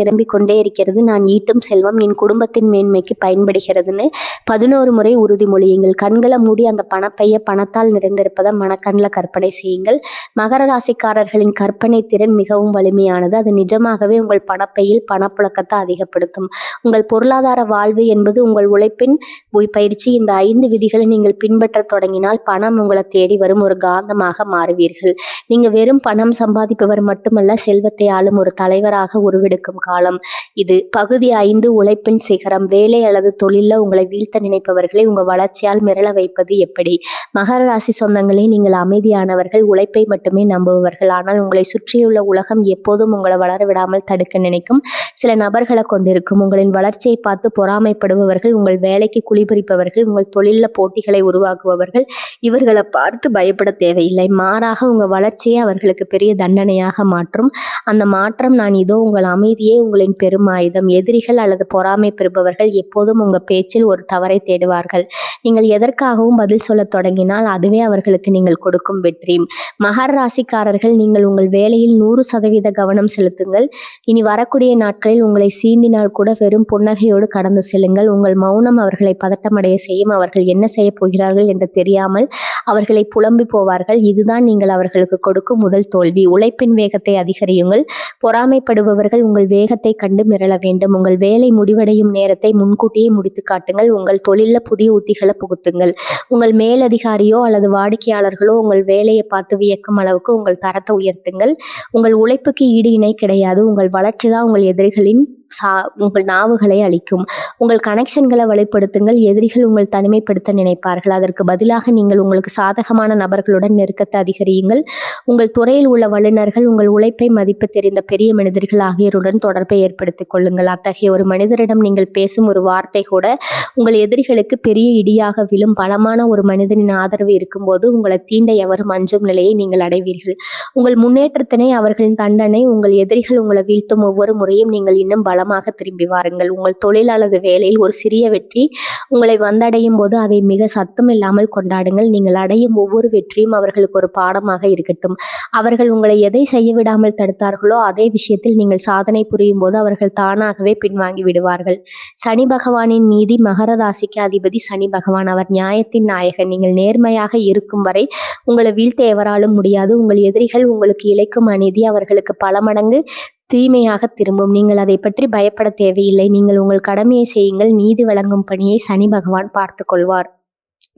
A: நிரம்பி கொண்டே இருக்கிறது, நான் ஈட்டும் செல்வம் என் குடும்பத்தின் மேன்மைக்கு பயன்படுகிறதுன்னு 11 முறை உறுதிமொழியுங்கள். கண்களை மூடி அந்த பணப்பையை பணத்தால் நிறைந்திருப்பதை மனக்கண்ணில் கற்பனை செய்யுங்கள். மகர ராசிக்காரர்களின் கற்பனை திறன் மிகவும் வலிமையானது. அது நிஜமாகவே உங்கள் பணப்பையில் பணப்புழக்கத்தை அதிகப்படுத்தும். உங்கள் பொருளாதார வாழ்வு என்பது உங்கள் உழைப்பின் பயிற்சி. இந்த 5 விதிகளை நீங்கள் பின்பற்ற தொடங்கினால் பணம் உங்களை தேடி வரும் ஒரு காந்தமாக மாறுவீர்கள். நீங்க வெறும் பணம் சம்பாதிப்பவர் மட்டுமல்ல, செல்வத்தை ஆளும் ஒரு தலைவராக உருவெடுக்கும் காலம் இது. பகுதி 5 உழைப்பின் சிகரம். வேலை அல்லது தொழில உங்களை வீழ்த்த நினைப்பவர்களை உங்க வளர்ச்சியால் மிரள வைப்பது எப்படி? மகர ராசி சொந்தங்களே, நீங்கள் அமைதியானவர்கள், உழைப்பை மட்டுமே நம்புபவர்கள். ஆனால் உங்களை சுற்றியுள்ள உலகம் எப்போதும் உங்களை வளர விடாமல் தடுக்க நினைக்கும் சில நபர்களை கொண்டிருக்கும். உங்களின் வளர்ச்சியை பார்த்து பொறாமைப்படுபவர்கள், உங்கள் வேலைக்கு குளிபறிப்பவர்கள், உங்கள் தொழில போட்டிகளை உருவாக்குபவர்கள். இவர்களை பார்த்து பயப்பட தேவையில்லை. மாறாக உங்க வளர்ச்சியை அவர்களுக்கு பெரிய தண்டனையாக மாற்றும். அந்த மாற்றம் நான் இதோ. உங்கள் அமைதியே உங்களின் பெரும் ஆயுதம். எதிரிகள் அல்லது பொறாமை பெறுபவர்கள் எப்போதும் உங்க பேச்சில் ஒரு தவறை தேடுவார்கள். நீங்கள் எதற்காகவும் பதில் சொல்ல தொடங்கினால் அதுவே அவர்களுக்கு நீங்கள் கொடுக்கும் வெற்றி. மகர ராசிக்காரர்கள், நீங்கள் உங்கள் வேலையில் 100% கவனம் செலுத்துங்கள். இனி வரக்கூடிய நாட்களில் உங்களை சீண்டினால் கூட வெறும் புன்னகையோடு கடந்து செல்லுங்கள். உங்கள் மௌனம் அவர்களை பதட்டமடைய செய்யும். அவர்கள் என்ன செய்ய போகிறார்கள் என்று தெரியாமல் அவர்களை புலம்பி போவார்கள். இதுதான் நீங்கள் அவர்களுக்கு கொடுக்கும் முதல் தோல்வி. உழைப்பின் வேகத்தை அதிகரியுங்கள். பொறாமைப்படுபவர்கள் உங்கள் வேகத்தை கண்டு மிரள வேண்டும். உங்கள் வேலை முடிவடையும் நேரத்தை முன்கூட்டியே முடித்து காட்டுங்கள். உங்கள் தொழில புதிய உத்திகளை புகுத்துங்கள். உங்கள் மேலதிகாரியோ அல்லது வாடிக்கையாளர்களோ உங்கள் வேலையை பார்த்து வியக்கும் அளவுக்கு உங்கள் தரத்தை உயர்த்துங்கள். உங்கள் உழைப்புக்கு ஈடு இணை கிடையாது. உங்கள் வளர்ச்சி தான் உங்கள் எதிரிகளின் உங்கள் நாவுகளை அளிக்கும். உங்கள் கனெக்ஷன்களை வலுப்படுத்துங்கள். எதிரிகள் உங்கள் தனிமைப்படுத்த நினைப்பார்கள். அதற்கு பதிலாக நீங்கள் உங்களுக்கு சாதகமான நபர்களுடன் நெருக்கத்தை அதிகரியுங்கள். உங்கள் துறையில் உள்ள வல்லுநர்கள், உங்கள் உழைப்பை மதிப்பு தெரிந்த பெரிய மனிதர்கள் ஆகியோருடன் தொடர்பை ஏற்படுத்திக் கொள்ளுங்கள். அத்தகைய ஒரு மனிதரிடம் நீங்கள் பேசும் ஒரு வார்த்தை கூட உங்கள் எதிரிகளுக்கு பெரிய இடியாக விழும். பலமான ஒரு மனிதனின் ஆதரவு இருக்கும்போது உங்களை தீண்ட எவரும் அஞ்சும் நிலையை நீங்கள் அடைவீர்கள். உங்கள் முன்னேற்றத்தினை அவர்களின் தண்டனை. உங்கள் எதிரிகள் உங்களை வீழ்த்தும் ஒவ்வொரு முறையும் நீங்கள் இன்னும் பலமாக திரும்பி வாருங்கள். உங்கள் தொழில் அல்லது வேலையில் ஒரு சிறிய வெற்றி உங்களை வந்தடையும் போது அதை மிக சத்தம் இல்லாமல் கொண்டாடுங்கள். நீங்கள் அடையும் ஒவ்வொரு வெற்றியும் அவர்களுக்கு ஒரு பாடமாக இருக்கட்டும். அவர்கள் உங்களை எதை செய்ய விடாமல் தடுத்தார்களோ அதே விஷயத்தில் நீங்கள் சாதனை புரியும் போது அவர்கள் தானாகவே பின்வாங்கி விடுவார்கள். சனி பகவானின் நீதி. மகர ராசிக்கு அதிபதி சனி பகவான். அவர் நியாயத்தின் நாயகன். நீங்கள் நேர்மையாக இருக்கும் வரை உங்களை வீழ்த்த எவராலும் முடியாது. உங்கள் எதிரிகள் உங்களுக்கு இழைக்கும் அநீதி அவர்களுக்கு பல மடங்கு தீமையாக திரும்பும். நீங்கள் அதை பற்றி பயப்பட தேவையில்லை. நீங்கள் உங்கள் கடமையை செய்யுங்கள். நீதி வழங்கும் பணியை சனி பகவான் பார்த்து கொள்வார்.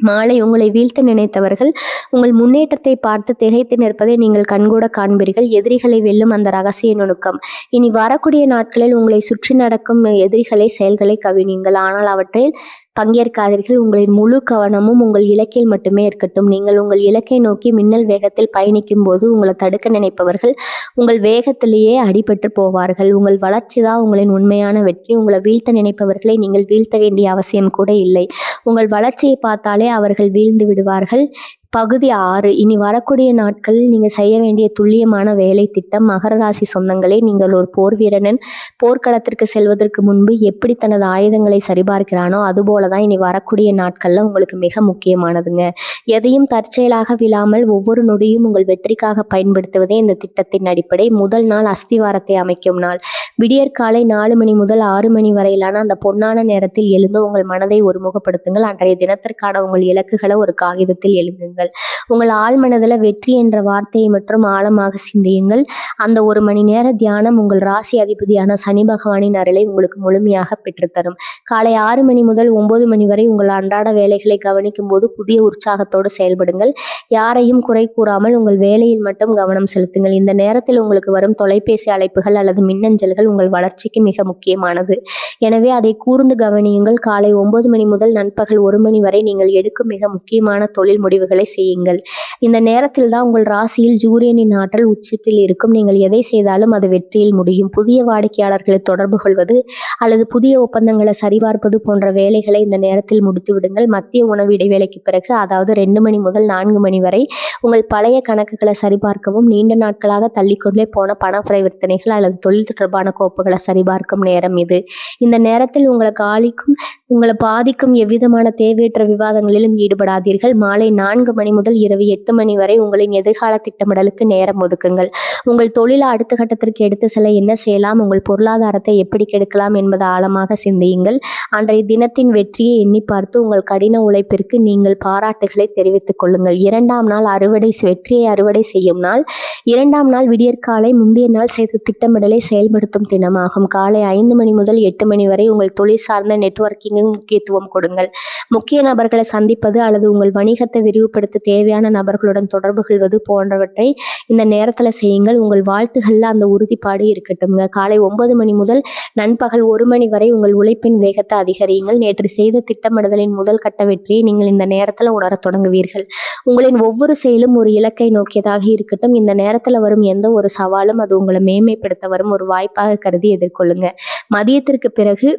A: மாலை உங்களை வீழ்த்த நினைத்தவர்கள் உங்கள் முன்னேற்றத்தை பார்த்து திகைத்து நிற்பதை நீங்கள் கண்கூட காண்பீர்கள். எதிரிகளை வெல்லும் அந்த ரகசிய நுணுக்கம். இனி வரக்கூடிய நாட்களில் உங்களை சுற்றி நடக்கும் எதிரிகளை செயல்களை கவனியுங்கள். ஆனால் அவற்றில் பங்கேற்காதீர்கள். உங்களின் முழு கவனமும் உங்கள் இலக்கில் மட்டுமே இருக்கட்டும். நீங்கள் உங்கள் இலக்கை நோக்கி மின்னல் வேகத்தில் பயணிக்கும் போது உங்களை தடுக்க நினைப்பவர்கள் உங்கள் வேகத்திலேயே அடிபட்டு போவார்கள். உங்கள் வளர்ச்சி தான் உங்களின் உண்மையான வெற்றி. உங்களை வீழ்த்த நினைப்பவர்களை நீங்கள் வீழ்த்த வேண்டிய அவசியம் கூட இல்லை. உங்கள் வளர்ச்சியை பார்த்தாலே அவர்கள் வீழ்ந்து விடுவார்கள். பகுதி 6. இனி வரக்கூடிய நாட்களில் நீங்கள் செய்ய வேண்டிய துல்லியமான வேலை திட்டம். மகர ராசி சொந்தங்களே, நீங்கள் ஒரு போர் வீரனன் போர்க்களத்திற்கு செல்வதற்கு முன்பு எப்படி தனது ஆயுதங்களை சரிபார்க்கிறானோ அதுபோல தான் இனி வரக்கூடிய நாட்களில் உங்களுக்கு மிக முக்கியமானதுங்க. எதையும் தற்செயலாக விழாமல் ஒவ்வொரு நொடியும் உங்கள் வெற்றிக்காக பயன்படுத்துவதே இந்த திட்டத்தின் அடிப்படை. முதல் நாள் அஸ்திவாரத்தை அமைக்கும் நாள். விடியற்காலை 4 மணி முதல் 6 மணி வரையிலான அந்த பொன்னான நேரத்தில் எழுந்து உங்கள் மனதை ஒருமுகப்படுத்துங்கள். அன்றைய தினத்திற்கான உங்கள் இலக்குகளை ஒரு காகிதத்தில் எழுதுங்கள். உங்கள் ஆழ்மனதில் வெற்றி என்ற வார்த்தையை மற்றும் ஆழமாக சிந்தியுங்கள். அந்த 1 மணி நேர தியானம் உங்கள் ராசி அதிபதியான சனி பகவானின் அருளை உங்களுக்கு முழுமையாக பெற்றுத்தரும். காலை 6 மணி முதல் 9 மணி வரை உங்கள் அன்றாட வேலைகளை கவனிக்கும் போது புதிய உற்சாகத்தோடு செயல்படுங்கள். யாரையும் குறை கூறாமல் உங்கள் வேலையில் மட்டும் கவனம் செலுத்துங்கள். இந்த நேரத்தில் உங்களுக்கு வரும் தொலைபேசி அழைப்புகள் அல்லது மின்னஞ்சல்கள் உங்கள் வளர்ச்சிக்கு மிக முக்கியமானது. எனவே அதை கூர்ந்து கவனியுங்கள். காலை 9 மணி முதல் நண்பகல் 1 மணி வரை நீங்கள் எடுக்கும் மிக முக்கியமான தொழில் முடிவுகளை செய்யுங்கள். இந்த நேரத்தில் தான் உங்கள் ராசியில் சூரியனின் ஆற்றல் உச்சத்தில் இருக்கும். நீங்கள் எதை செய்தாலும் அது வெற்றியில் முடியும். புதிய வாடிக்கையாளர்களை தொடர்பு கொள்வது அல்லது புதிய ஒப்பந்தங்களை சரிபார்ப்பது போன்ற வேலைகளை இந்த நேரத்தில் முடித்து விடுங்கள். மதிய உணவு இடைவேளைக்கு பிறகு, அதாவது 2 மணி முதல் 4 மணி வரை உங்கள் பழைய கணக்குகளை சரிபார்க்கவும் நீண்ட நாட்களாக தள்ளிக்கொண்டே போன பண பரிவர்த்தனைகள் அல்லது தொழில் தொடர்பான கோப்புகளை சரிபார்க்கும் நேரம் இது. இந்த நேரத்தில் உங்களை பாதிக்கும் எவ்விதமான தேவையற்ற விவாதங்களிலும் ஈடுபடாதீர்கள். மாலை 4 மணி முதல் இரவு 8 மணி வரை உங்களின் எதிர்கால திட்டமிடலுக்கு நேரம் ஒதுக்குங்கள். உங்கள் தொழிலை அடுத்த கட்டத்திற்கு எடுத்து செல்ல என்ன செய்யலாம், உங்கள் பொருளாதாரத்தை எப்படி கெடுக்கலாம் என்பதை ஆழமாக சிந்தியுங்கள். அன்றைய தினத்தின் வெற்றியை எண்ணி பார்த்து உங்கள் கடின உழைப்பிற்கு நீங்கள் பாராட்டுகளை தெரிவித்துக் கொள்ளுங்கள். 2ஆம் நாள் வெற்றியை அறுவடை செய்யும் நாள். 2ஆம் நாள் விடியற்காலை முந்தைய நாள் செய்த திட்டமிடலை செயல்படுத்தும் தினமாகும். காலை 5 மணி முதல் 8 மணி வரை உங்கள் தொழில் சார்ந்த நெட்வொர்க்கிங் முக்கியத்துவம் கொடுங்கள். முக்கிய நபர்களை சந்திப்பது அல்லது உங்கள் வணிகத்தை விரிவுபடுத்த தேவையான நபர்களுடன் தொடர்பு கொள்வது போன்றவற்றை இந்த நேரத்தில் செய்யுங்கள். உங்கள் வாழ்த்துகளில் அந்த உறுதிப்பாடு இருக்கட்டும்ங்க. காலை 9 மணி முதல் நண்பகல் 1 மணி வரை உங்கள் உழைப்பின் வேகத்தை அதிகரியுங்கள். நேற்று செய்த திட்டமிடுதலின் முதல் கட்ட வெற்றியை நீங்கள் இந்த நேரத்தில் உணரத் தொடங்குவீர்கள். உங்களின் ஒவ்வொரு செயலும் ஒரு இலக்கை நோக்கியதாக இருக்கட்டும். இந்த நேரத்தில் வரும் எந்த ஒரு சவாலும் அது உங்களை மேன்மைப்படுத்த வரும் ஒரு வாய்ப்பாக கருதி எதிர்கொள்ளுங்க. மதியத்திற்கு பிறகு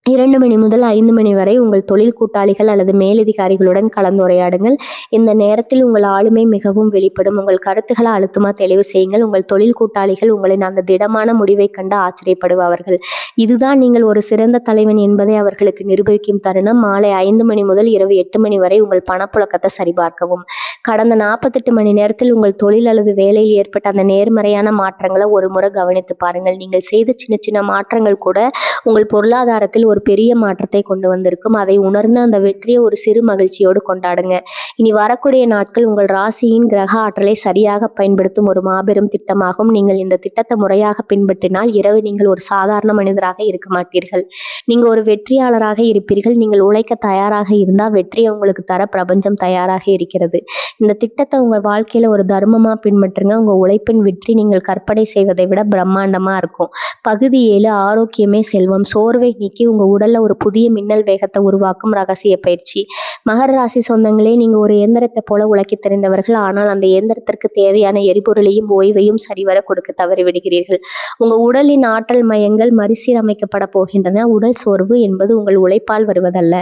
A: 2 மணி முதல் 5 மணி வரை உங்கள் தொழில் கூட்டாளிகள் அல்லது மேலதிகாரிகளுடன் கலந்துரையாடுங்கள். இந்த நேரத்தில் உங்கள் ஆளுமை மிகவும் வெளிப்படும். உங்கள் கருத்துக்களை அழுத்தமாக தெளிவு செய்யுங்கள். உங்கள் தொழில் கூட்டாளிகள் உங்களின் அந்த திடமான முடிவை கண்டு ஆச்சரியப்படுவார்கள். இதுதான் நீங்கள் ஒரு சிறந்த தலைவன் என்பதை அவர்களுக்கு நிரூபிக்கும் தருணம். மாலை 5 மணி முதல் இரவு 8 மணி வரை உங்கள் பணப்புழக்கத்தை சரிபார்க்கவும். கடந்த 48 மணி நேரத்தில் உங்கள் தொழில் அல்லது வேலையில் ஏற்பட்ட அந்த நேர்மறையான மாற்றங்களை ஒரு முறை கவனித்து பாருங்கள். நீங்கள் செய்த சின்ன சின்ன மாற்றங்கள் கூட உங்கள் பொருளாதாரத்தில் ஒரு பெரிய மாற்றத்தை கொண்டு வந்திருக்கும். அதை உணர்ந்து அந்த வெற்றியை ஒரு சிறு மகிழ்ச்சியோடு கொண்டாடுங்க. இனி வரக்கூடிய நாட்கள் உங்கள் ராசியின் கிரக ஆற்றலை சரியாக பயன்படுத்தும் ஒரு மாபெரும் திட்டமாகும். நீங்கள் இந்த திட்டத்தை முறையாக பின்பற்றினால் இரவு நீங்கள் ஒரு சாதாரண மனிதராக இருக்க மாட்டீர்கள். நீங்கள் ஒரு வெற்றியாளராக இருப்பீர்கள். நீங்கள் உழைக்க தயாராக இருந்தால் வெற்றியை உங்களுக்கு தர பிரபஞ்சம் தயாராக இருக்கிறது. இந்த திட்டத்தை உங்கள் வாழ்க்கையில ஒரு தர்மமா பின்பற்றுங்க. உங்க உழைப்பின் வெற்றி நீங்கள் கற்பனை செய்வதை விட பிரம்மாண்டமா இருக்கும். பகுதி 7. ஆரோக்கியமே செல்வம். சோர்வை நீக்கி உங்க உடல்ல ஒரு புதிய மின்னல் வேகத்தை உருவாக்கும் ரகசிய பயிற்சி. மகர ராசி சொந்தங்களே, நீங்க ஒரு இயந்திரத்தை போல உழைக்க தெரிந்தவர்கள். ஆனால் அந்த இயந்திரத்திற்கு தேவையான எரிபொருளையும் ஓய்வையும் சரிவர கொடுக்க தவறிவிடுகிறீர்கள். உங்க உடலின் ஆற்றல் மையங்கள் மறுசீரமைக்கப்பட போகின்றன. உடல் சோர்வு என்பது உங்கள் உழைப்பால் வருவதல்ல,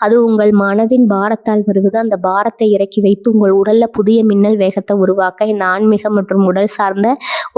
A: அது உங்கள் மனதின் பாரத்தால் வருவது. அந்த பாரத்தை இறக்கி வைத்து உங்கள் உடல்ல புதிய மின்னல் வேகத்தை உருவாக்க இந்த ஆன்மீகம் மற்றும் உடல் சார்ந்த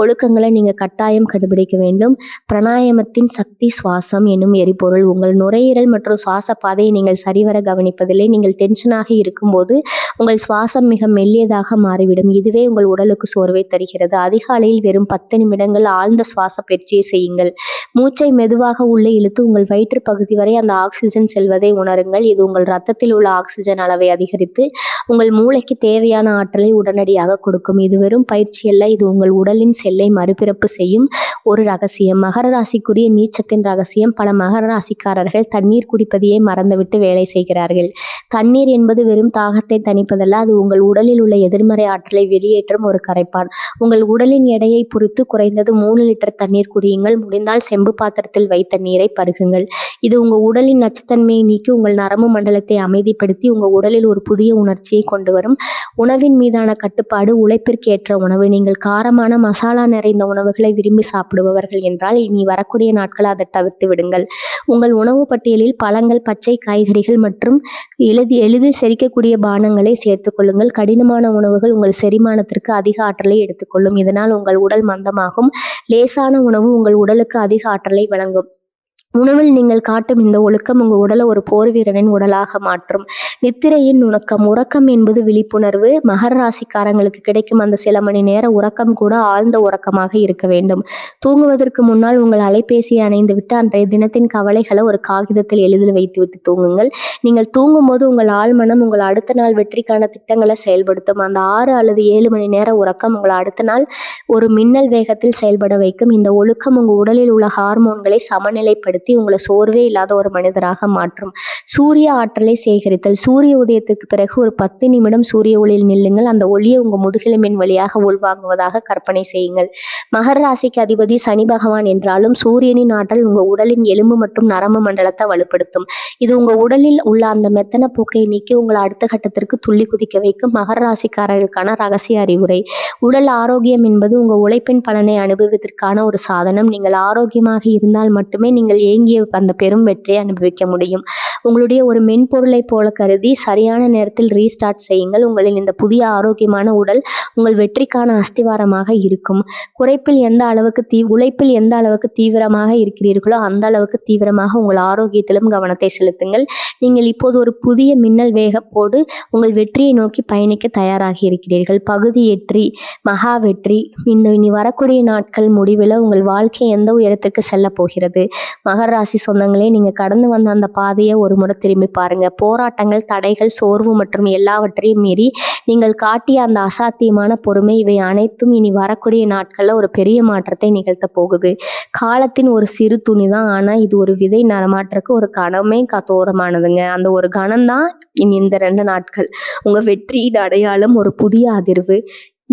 A: ஒழுக்கங்களை நீங்க கட்டாயம் கடைபிடிக்க வேண்டும். பிராணாயாமத்தின் சக்தி சுவாசம் எனும் எரிபொருள். உங்கள் நுரையீரல் மற்றும் சுவாச பாதையை நீங்கள் சரிவர கவனிப்பதில்லை. நீங்கள் டென்ஷனாக இருக்கும்போது உங்கள் சுவாசம் மிக மெல்லியதாக மாறிவிடும். இதுவே உங்கள் உடலுக்கு சோர்வை தருகிறது. அதிகாலையில் வெறும் 10 நிமிடங்கள் ஆழ்ந்த சுவாச பயிற்சியை செய்யுங்கள். மூச்சை மெதுவாக உள்ளே இழுத்து உங்கள் வயிற்று பகுதி வரை அந்த ஆக்சிஜன் செல்வதை உணருங்கள். இது உங்கள் ரத்தத்தில் உள்ள ஆக்சிஜன் அளவை அதிகரித்து உங்கள் மூளைக்கு தேவையான ஆற்றலை உடனடியாக கொடுக்கும். இது வெறும் பயிற்சி அல்ல, இது உங்கள் உடலின் செல்லை மறுபிறப்பு செய்யும் ஒரு ரகசியம். மகர ராசிக்குரிய நீச்சத்தின் ரகசியம். பல மகர ராசிக்காரர்கள் தண்ணீர் குடிப்பதையே மறந்துவிட்டு வேலை செய்கிறார்கள். தண்ணீர் என்பது வெறும் தாகத்தை தணிப்பதல்ல, அது உங்கள் உடலில் உள்ள எதிர்மறை ஆற்றலை வெளியேற்றும் ஒரு கரைப்பான். உங்கள் உடலின் எடையை பொறுத்து குறைந்தது 3 லிட்டர் தண்ணீர் குடியுங்கள். முடிந்தால் செம்பு பாத்திரத்தில் வைத்த நீரை பருகுங்கள். இது உங்கள் உடலின் நச்சுத்தன்மையை நீக்கி உங்கள் நரம்பு மண்டலத்தை அமைதிப்படுத்தி உங்கள் உடலில் ஒரு புதிய உணர்ச்சியை கொண்டு வரும். உணவின் மீதான கட்டுப்பாடு. உழைப்பிற்கு ஏற்ற உணவு. நீங்கள் காரமான மசாலா நிறைந்த உணவுகளை விரும்பி சாப்பிடுபவர்கள் என்றால் இனி வரக்கூடிய நாட்கள் அதை தவிர்த்து விடுங்கள். உங்கள் உணவு பட்டியலில் பழங்கள், பச்சை காய்கறிகள் மற்றும் எளிதில் செரிக்கக்கூடிய பானங்களை சேர்த்துக் கொள்ளுங்கள். கடினமான உணவுகள் உங்கள் செரிமானத்திற்கு அதிக ஆற்றலை எடுத்துக்கொள்ளும். இதனால் உங்கள் உடல் மந்தமாகும். லேசான உணவு உங்கள் உடலுக்கு அதிக ஆற்றலை வழங்கும். உணவில் நீங்கள் காட்டும் இந்த ஒழுக்கம் உங்கள் உடலை ஒரு போர் வீரனின் உடலாக மாற்றும். நித்திரையின் நுணுக்கம். உறக்கம் என்பது விழிப்புணர்வு. மகர ராசிக்காரங்களுக்கு கிடைக்கும் அந்த சில மணி நேர உறக்கம் கூட ஆழ்ந்த உறக்கமாக இருக்க வேண்டும். தூங்குவதற்கு முன்னால் உங்கள் அலைபேசியை அணைந்துவிட்டு அன்றைய தினத்தின் கவலைகளை ஒரு காகிதத்தில் எளிதில் வைத்துவிட்டு தூங்குங்கள். நீங்கள் தூங்கும்போது உங்கள் ஆழ்மனம் உங்கள் அடுத்த நாள் வெற்றிக்கான திட்டங்களை செயல்படுத்தும். அந்த 6 அல்லது 7 மணி நேர உறக்கம் உங்கள் அடுத்த நாள் ஒரு மின்னல் வேகத்தில் செயல்பட வைக்கும். இந்த ஒழுக்கம் உங்கள் உடலில் உள்ள ஹார்மோன்களை சமநிலைப்படுத்தி உங்களை சோர்வே இல்லாத ஒரு மனிதராக மாற்றும். சூரிய ஆற்றலை சேகரித்தல். சூரிய உதயத்துக்கு பிறகு ஒரு 10 நிமிடம் சூரிய ஒளியில் நில்லுங்கள். அந்த ஒளியை உங்கள் முதுகெலும்பின் வழியாக உள்வாங்குவதாக கற்பனை செய்யுங்கள். மகர ராசிக்கு அதிபதி சனி பகவான் என்றாலும் சூரியனின் ஆற்றல் உங்கள் உடலின் எலும்பு மற்றும் நரம்பு மண்டலத்தை வலுப்படுத்தும். இது உங்கள் உடலில் உள்ள அந்த மெத்தன போக்கை நீக்கி உங்களை அடுத்த கட்டத்திற்கு துள்ளி குதிக்க வைக்கும். மகர ராசிக்காரர்களுக்கான ரகசிய அறிவுரை. உடல் ஆரோக்கியம் என்பது உங்கள் உழைப்பின் பலனை அனுபவிப்பதற்கான ஒரு சாதனம். நீங்கள் ஆரோக்கியமாக இருந்தால் மட்டுமே நீங்கள் ஏங்கிய அந்த பெரும் வெற்றியை அனுபவிக்க முடியும். உங்களுடைய ஒரு மென்பொருளை போல கருதி சரியான நேரத்தில் ரீஸ்டார்ட் செய்யுங்கள். உங்களின் இந்த புதிய ஆரோக்கியமான உடல் உங்கள் வெற்றிக்கான அஸ்திவாரமாக இருக்கும். உழைப்பில் எந்த அளவுக்கு தீவிரமாக இருக்கிறீர்களோ அந்த அளவுக்கு தீவிரமாக உங்கள் ஆரோக்கியத்திலும் கவனத்தை செலுத்துங்கள். நீங்கள் இப்போது ஒரு புதிய மின்னல் வேகப்போடு உங்கள் வெற்றியை நோக்கி பயணிக்க தயாராகி இருக்கிறீர்கள். பகுதி 8 மகா வெற்றி. இனி வரக்கூடிய நாட்கள் முடிவில் உங்கள் வாழ்க்கை எந்த உயரத்திற்கு செல்ல போகிறது. மகர ராசி சொந்தங்களே, நீங்க கடந்து வந்த அந்த பாதையை ஒரு முறை திரும்பி பாருங்க. போராட்டங்கள், தடைகள், சோர்வு மற்றும் எல்லாவற்றையும் மீறி நீங்கள் காட்டிய அந்த அசாத்தியமான பொறுமை, இவை அனைத்தும் இனி வரக்கூடிய நாட்கள்ல ஒரு பெரிய மாற்றத்தை நிகழ்த்த போகுது. காலத்தின் ஒரு சிறு துணி தான், ஆனா இது ஒரு விதை நடமாட்டருக்கு ஒரு கணமே தோரமானதுங்க. அந்த ஒரு கணம்தான் இனி இந்த 2 நாட்கள் உங்க வெற்றியின் அடையாளம். ஒரு புதிய அதிர்வு.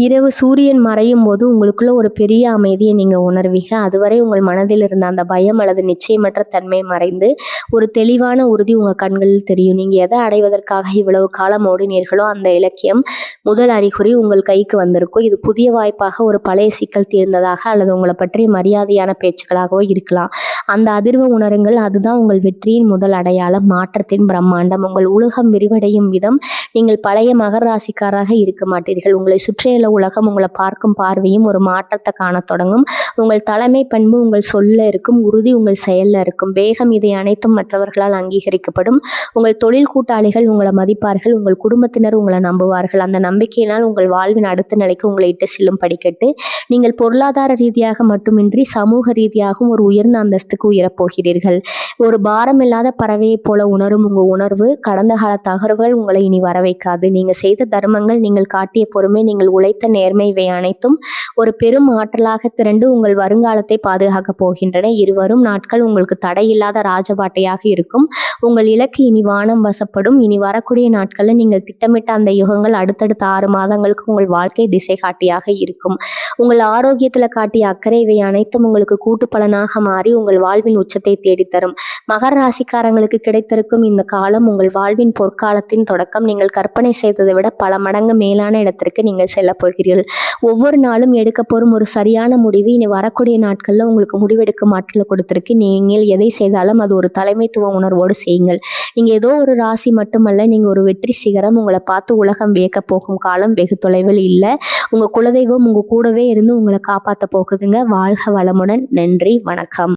A: இரவு சூரியன் மறையும் போது உங்களுக்குள்ள ஒரு பெரிய அமைதியை நீங்க உணர்வீங்க. அதுவரை உங்கள் மனதில் இருந்த அந்த பயம் அல்லது நிச்சயமற்ற தன்மை மறைந்து ஒரு தெளிவான உறுதி உங்க கண்களில் தெரியும். நீங்க எதை அடைவதற்காக இவ்வளவு காலம் ஓடினீர்களோ அந்த இலக்கியம் முதல் அறிகுறி உங்கள் கைக்கு வந்திருக்கும். இது புதிய வாய்ப்பாக, ஒரு பழைய சிக்கல் தீர்ந்ததாக அல்லது உங்களை பற்றிய மரியாதையான பேச்சுக்களாகவோ இருக்கலாம். அந்த அதிர்வை உணருங்கள். அதுதான் உங்கள் வெற்றியின் முதல் அடையாளம், மாற்றத்தின் பிரம்மாண்டம். உங்கள் உலகம் விரிவடையும் விதம். நீங்கள் பழைய மகர ராசிக்காராக இருக்க மாட்டீர்கள். உங்களை சுற்றியுள்ள உலகம் உங்களை பார்க்கும் பார்வையும் ஒரு மாற்றத்தை காண தொடங்கும். உங்கள் தலைமை பண்பு உங்கள் சொல்ல இருக்கும், உறுதி உங்கள் செயல்ல இருக்கும், வேகம், இதை அனைத்தும் மற்றவர்களால் அங்கீகரிக்கப்படும். உங்கள் தொழில் கூட்டாளிகள் உங்களை மதிப்பார்கள். உங்கள் குடும்பத்தினர் உங்களை நம்புவார்கள். அந்த நம்பிக்கையினால் உங்கள் வாழ்வின் அடுத்த நிலைக்கு உங்களை இட்டு செல்லும் படிக்கட்டு. நீங்கள் பொருளாதார ரீதியாக மட்டுமின்றி சமூக ரீதியாகவும் ஒரு உயர்ந்த அந்தஸ்துக்கு உயரப்போகிறீர்கள். ஒரு பாரம் இல்லாத பறவையை போல உணரும் உங்கள் உணர்வு கடந்த கால தகவல்கள் உங்களை இனி வர வைக்காது. நீங்க செய்த தர்மங்கள், நீங்கள் காட்டிய பொறுமை, நீங்கள் உழைத்த நேர்மை, இவை அனைத்தும் ஒரு பெரும் ஆற்றலாக திரண்டு உங்கள் வருங்காலத்தை பாதுகாக்க போகின்றன. இருவரும் நாட்கள் உங்களுக்கு தடையில்லாத ராஜபாட்டையாக இருக்கும். உங்கள் இலக்கு இனி வானம் வசப்படும். இனி வரக்கூடிய நாட்களில் நீங்கள் திட்டமிட்ட அந்த யுகங்கள் அடுத்தடுத்த 6 மாதங்களுக்கு உங்கள் வாழ்க்கை திசை காட்டியாக இருக்கும். உங்கள் ஆரோக்கியத்தில் காட்டிய அக்கறை, இவை அனைத்தும் உங்களுக்கு கூட்டு பலனாக மாறி உங்கள் வாழ்வின் உச்சத்தை தேடித்தரும். மகர ராசிக்காரங்களுக்கு கிடைத்திருக்கும் இந்த காலம் உங்கள் வாழ்வின் பொற்காலத்தின் தொடக்கம். நீங்கள் கற்பனை செய்ததை விட பல மடங்கு மேலான இடத்திற்கு நீங்கள் செல்ல போகிறீர்கள். ஒவ்வொரு நாளும் எடுக்க போகும் ஒரு சரியான முடிவு இனி வரக்கூடிய நாட்களில் உங்களுக்கு முடிவெடுக்கும் ஆற்றலை கொடுத்திருக்கு. நீங்கள் எதை செய்தாலும் அது ஒரு தலைமைத்துவ உணர்வோடு செய்யுங்கள். நீங்க ஏதோ ஒரு ராசி மட்டுமல்ல, நீங்க ஒரு வெற்றி சிகரம். உங்களை பார்த்து உலகம் வியக்க போகும் காலம் வெகு தொலைவில் இல்லை. உங்க குலதெய்வம் உங்க கூடவே இருந்து உங்களை காப்பாற்ற போகுதுங்க. வாழ்க வளமுடன். நன்றி, வணக்கம்.